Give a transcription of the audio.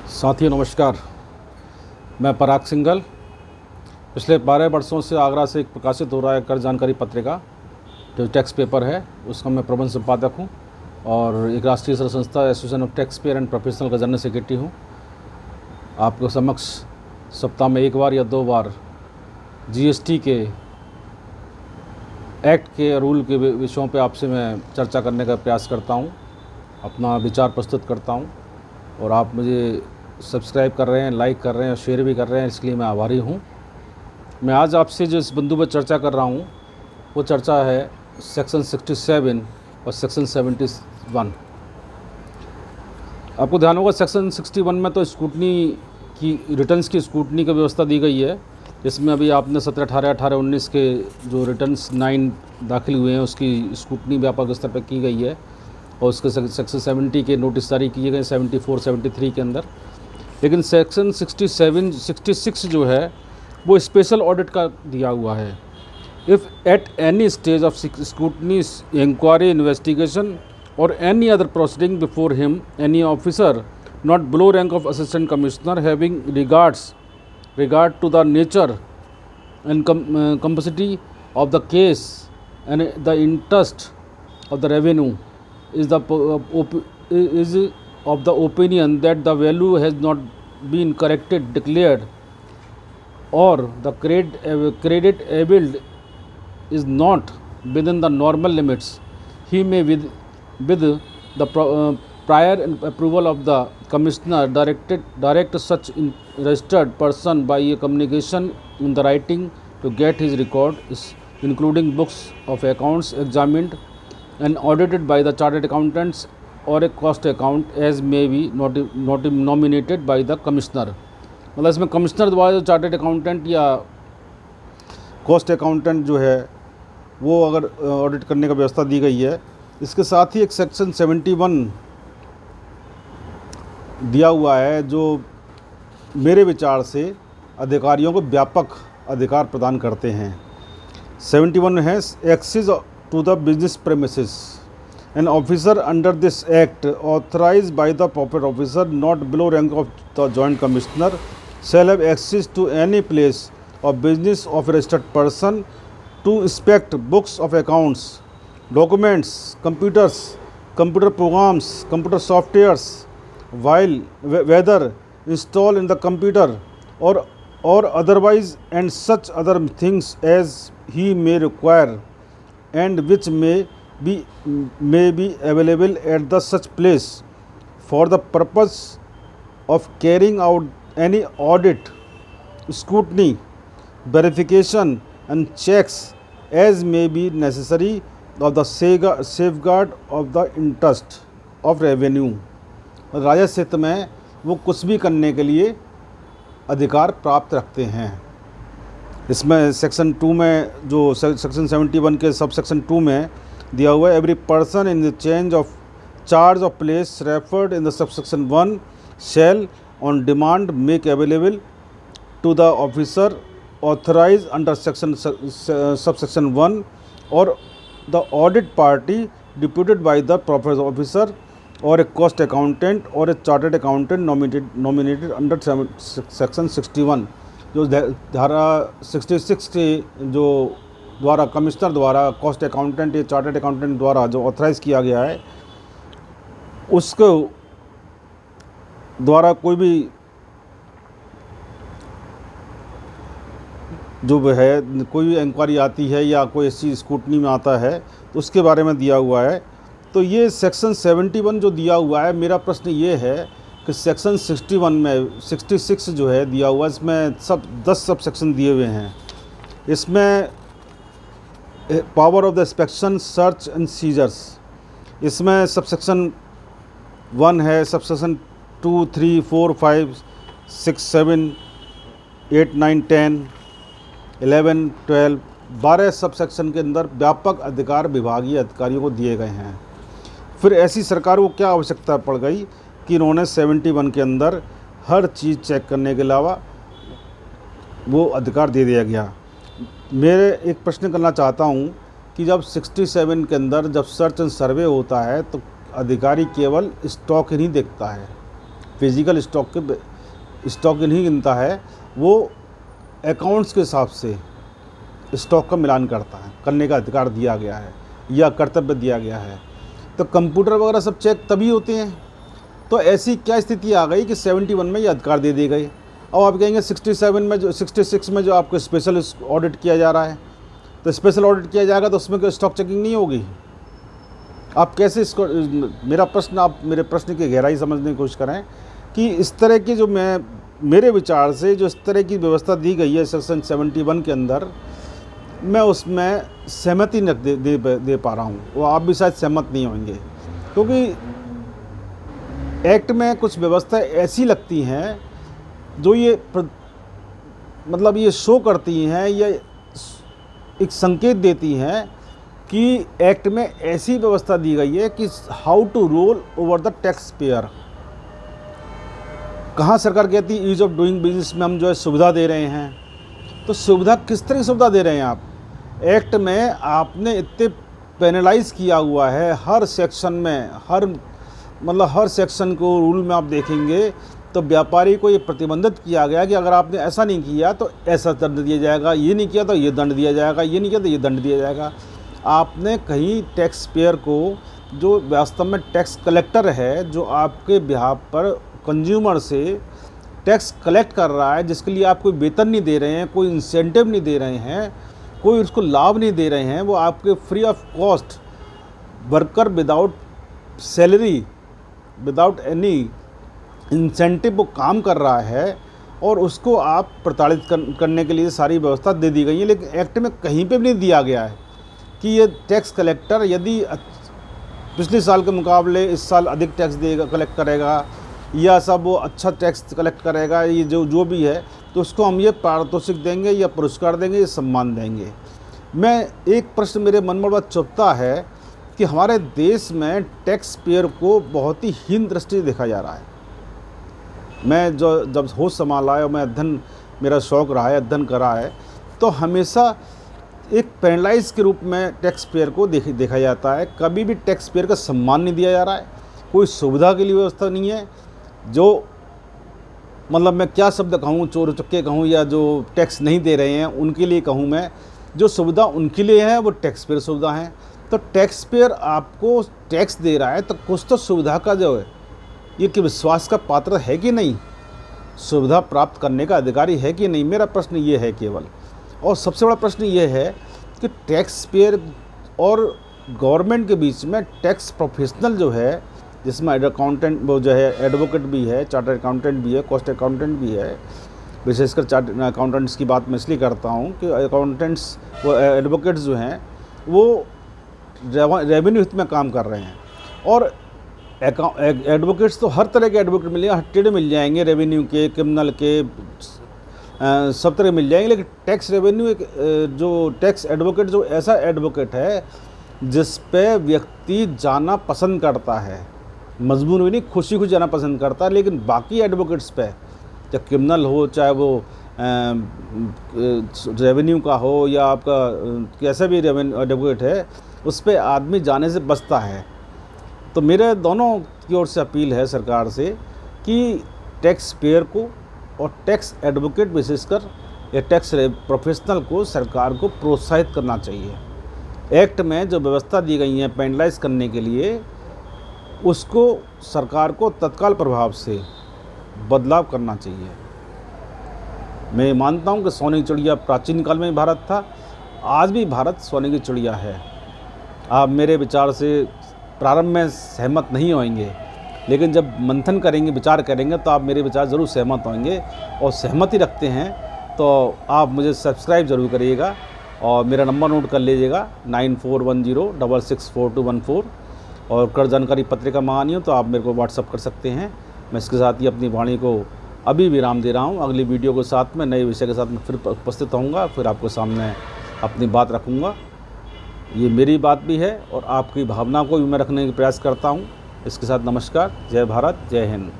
साथियों नमस्कार। मैं पराग सिंघल पिछले 12 वर्षों से आगरा से एक प्रकाशित हो रहा है कर जानकारी पत्रिका जो टैक्स पेपर है, उसका मैं प्रबंध संपादक हूं और एक राष्ट्रीय सर संस्था association of tax payer and professional का जनरल सेक्रेटरी हूं। आपके समक्ष सप्ताह में एक बार या 2 बार जीएसटी के एक्ट के रूल के विषयों पे आपसे मैं चर्चा करने का प्रयास करता हूं, अपना विचार प्रस्तुत करता हूं और आप मुझे सब्सक्राइब कर रहे हैं, लाइक कर रहे हैं और शेयर भी कर रहे हैं, इसके लिए मैं आभारी हूं। मैं आज आपसे जो इस बिंदु पर चर्चा कर रहा हूं वो चर्चा है सेक्शन 67 और सेक्शन 71। आपको ध्यान होगा सेक्शन 61 में तो स्कूटनी की रिटर्न्स की स्कूटनी की व्यवस्था दी गई है, जिसमें अभी आपने 17, 18, 18, 19 के जो रिटर्न्स 9 दाखिल हुए हैं उसकी स्कूटनी व्यापक स्तर पर की गई है और उसके सेक्शन 70 के नोटिस जारी किए गए 74, 73 के अंदर। लेकिन सेक्शन 67, 66 जो है वो स्पेशल ऑडिट का दिया हुआ है। If at any stage of scrutiny, inquiry, investigation or any other proceeding before him any officer not below rank of assistant commissioner having regard to the nature and complexity of the case and the interest of the revenue is of the opinion that the value has not been corrected, declared, or the credit able is not within the normal limits, he may with the prior approval of the commissioner direct such registered person by a communication in the writing to get his record, including books of accounts examined and audited by the chartered accountants और एक cost account as may be nominated by the commissioner. मतलब इसमें commissioner द्वारा जो chartered accountant या cost accountant जो है वो अगर ऑडिट करने का व्यवस्था दी गई है। इसके साथ ही एक सेक्शन 71 दिया हुआ है जो मेरे विचार से अधिकारियों को व्यापक अधिकार प्रदान करते हैं। 71 है access to the business premises. An officer under this act authorized by the proper officer not below rank of the joint commissioner shall have access to any place of business of a registered person to inspect books of accounts, documents, computers, computer programs, computer softwares, while whether installed in the computer or otherwise, and such other things as he may require and which may be available at the such place for the purpose of carrying out any audit, scrutiny, verification and checks as may be necessary of the safeguard of the interest of revenue। राजस्व हित में वो कुछ भी करने के लिए अधिकार प्राप्त रखते हैं। इसमें सेक्शन 2 में जो सेक्शन 71 के सब सेक्शन 2 में दिया हुआ है, every person in the change of charge of place referred in the subsection 1 shall on demand make available to the officer authorise under section subsection 1 or the audit party deputed by the proper officer or a cost accountant or a chartered accountant nominated under section 61। जो धारा 66 के जो द्वारा commissioner द्वारा cost accountant या chartered accountant द्वारा जो authorise किया गया है उसको द्वारा कोई भी जो है कोई भी इंक्वायरी आती है या कोई ऐसी स्क्रूटनी में आता है तो उसके बारे में दिया हुआ है। तो ये सेक्शन 71 जो दिया हुआ है, मेरा प्रश्न ये है कि सेक्शन 61 में 66 जो है दिया हुआ है, इसमें 10 सब सेक्शन दिए हुए हैं। इसमें power of the inspection, search and seizures, इसमें सबसेक्शन 1 है, सबसेक्शन 2, 3, 4, 5, 6, 7, 8, 9, 10, 11, 12, 12 सबसेक्शन के अंदर व्यापक अधिकार विभागीय अधिकारियों को दिए गए हैं। फिर ऐसी सरकार को क्या आवश्यकता पड़ गई कि इन्होंने 71 के अंदर हर चीज़ चेक करने के अलावा वो अधिकार दे दिया गया। मेरे एक प्रश्न करना चाहता हूँ कि जब 67 के अंदर जब सर्च एंड सर्वे होता है तो अधिकारी केवल स्टॉक ही नहीं देखता है, फिजिकल स्टॉक नहीं गिनता है, वो अकाउंट्स के हिसाब से स्टॉक का मिलान करने का अधिकार दिया गया है या कर्तव्य दिया गया है। तो कंप्यूटर वगैरह सब चेक तभी होते हैं। तो ऐसी क्या स्थिति आ गई कि 71 में ये अधिकार दे दिए गए। अब आप कहेंगे 66 में जो आपको स्पेशल ऑडिट किया जा रहा है, तो स्पेशल ऑडिट किया जाएगा तो उसमें कोई स्टॉक चेकिंग नहीं होगी। आप कैसे इसको, आप मेरे प्रश्न की गहराई समझने की कोशिश करें कि इस तरह की जो मेरे विचार से जो इस तरह की व्यवस्था दी गई है सेक्शन 71 के अंदर, मैं उसमें सहमति न दे पा रहा हूँ। वो आप भी शायद सहमत नहीं होंगे, क्योंकि एक्ट में कुछ व्यवस्था ऐसी लगती हैं जो ये शो करती हैं या एक संकेत देती हैं कि एक्ट में ऐसी व्यवस्था दी गई है कि how to roll over the taxpayer. कहाँ सरकार कहती है ईज ऑफ डूइंग बिजनेस में हम जो है सुविधा दे रहे हैं, तो सुविधा किस तरह की सुविधा दे रहे हैं आप? एक्ट में आपने इतने पेनलाइज किया हुआ है हर सेक्शन में, हर सेक्शन को रूल में आप देखेंगे तो व्यापारी को ये प्रतिबंधित किया गया कि अगर आपने ऐसा नहीं किया तो ऐसा दंड दिया जाएगा, ये नहीं किया तो ये दंड दिया जाएगा, ये नहीं किया तो ये दंड दिया जाएगा। आपने कहीं टैक्स पेयर को, जो वास्तव में टैक्स कलेक्टर है, जो आपके बिहाफ पर कंज्यूमर से टैक्स कलेक्ट कर रहा है, जिसके लिए आप कोई वेतन नहीं दे रहे हैं, कोई इंसेंटिव नहीं दे रहे हैं, कोई उसको लाभ नहीं दे रहे हैं, वो आपके free of cost worker without salary, without any incentive वो काम कर रहा है, और उसको आप प्रताड़ित करने के लिए सारी व्यवस्था दे दी गई है। लेकिन एक्ट में कहीं पे भी नहीं दिया गया है कि ये टैक्स कलेक्टर यदि पिछले साल के मुकाबले इस साल अधिक टैक्स कलेक्ट करेगा या सब वो अच्छा टैक्स कलेक्ट करेगा, ये जो भी है, तो उसको हम ये पारितोषिक देंगे या पुरस्कार देंगे या सम्मान देंगे। मैं एक प्रश्न मेरे मन में बड़ा चुभता है कि हमारे देश में टैक्स पेयर को बहुत ही हीन दृष्टि से देखा जा रहा है। मैं जब होश संभाला है और मेरा शौक़ रहा है, अध्ययन करा है, तो हमेशा एक पेनलाइज के रूप में टैक्स पेयर को देखा जाता है। कभी भी टैक्स पेयर का सम्मान नहीं दिया जा रहा है, कोई सुविधा के लिए व्यवस्था नहीं है। जो मैं क्या शब्द कहूँ, चोर चक्के कहूँ या जो टैक्स नहीं दे रहे हैं उनके लिए कहूँ, मैं जो सुविधा उनके लिए है वो टैक्स पेयर सुविधा है। तो टैक्स पेयर आपको टैक्स दे रहा है तो कुछ तो सुविधा का जो है ये कि विश्वास का पात्र है कि नहीं, सुविधा प्राप्त करने का अधिकारी है कि नहीं, मेरा प्रश्न ये है केवल। और सबसे बड़ा प्रश्न ये है कि टैक्स पेयर और गवर्नमेंट के बीच में टैक्स प्रोफेशनल जो है, जिसमें अकाउंटेंट वो जो है एडवोकेट भी है, चार्टर्ड अकाउंटेंट भी है, कॉस्ट अकाउंटेंट भी है। विशेषकर चार्टर्ड अकाउंटेंट्स की बात मैं इसलिए करता हूँ कि अकाउंटेंट्स वो एडवोकेट्स जो हैं वो रेवेन्यू हित में काम कर रहे हैं। और एडवोकेट्स तो हर तरह के एडवोकेट मिल जाएंगे, हट्टेड मिल जाएंगे, रेवेन्यू के, क्रिमिनल के, सब तरह मिल जाएंगे। लेकिन टैक्स रेवेन्यू जो टैक्स एडवोकेट जो ऐसा एडवोकेट है जिस पे व्यक्ति जाना पसंद करता है, मजबूर भी नहीं, खुशी खुशी जाना पसंद करता है। लेकिन बाकी एडवोकेट्स पे, चाहे क्रिमिनल हो, चाहे वो रेवेन्यू का हो या आपका कैसा भी रेवेन्यू एडवोकेट है, उस पर आदमी जाने से बचता है। तो मेरे दोनों की ओर से अपील है सरकार से कि टैक्स पेयर को और टैक्स एडवोकेट विशेषकर या टैक्स प्रोफेशनल को सरकार को प्रोत्साहित करना चाहिए। एक्ट में जो व्यवस्था दी गई है पेनलाइज करने के लिए, उसको सरकार को तत्काल प्रभाव से बदलाव करना चाहिए। मैं मानता हूं कि सोने की चिड़िया प्राचीन काल में भारत था, आज भी भारत सोने की चिड़िया है। आप मेरे विचार से प्रारंभ में सहमत नहीं होंगे, लेकिन जब मंथन करेंगे, विचार करेंगे, तो आप मेरे विचार ज़रूर सहमत होंगे। और सहमति रखते हैं तो आप मुझे सब्सक्राइब ज़रूर करिएगा और मेरा नंबर नोट कर लीजिएगा 9410664214। और कर जानकारी पत्रिका मंगानी हो तो आप मेरे को व्हाट्सअप कर सकते हैं। मैं इसके साथ ही अपनी वाणी को अभी विराम दे रहा हूँ। अगली वीडियो के साथ में नए विषय के साथ मैं फिर उपस्थित होऊंगा, फिर आपके सामने अपनी बात रखूँगा। ये मेरी बात भी है और आपकी भावना को भी मैं रखने का प्रयास करता हूँ। इसके साथ नमस्कार, जय भारत, जय हिंद।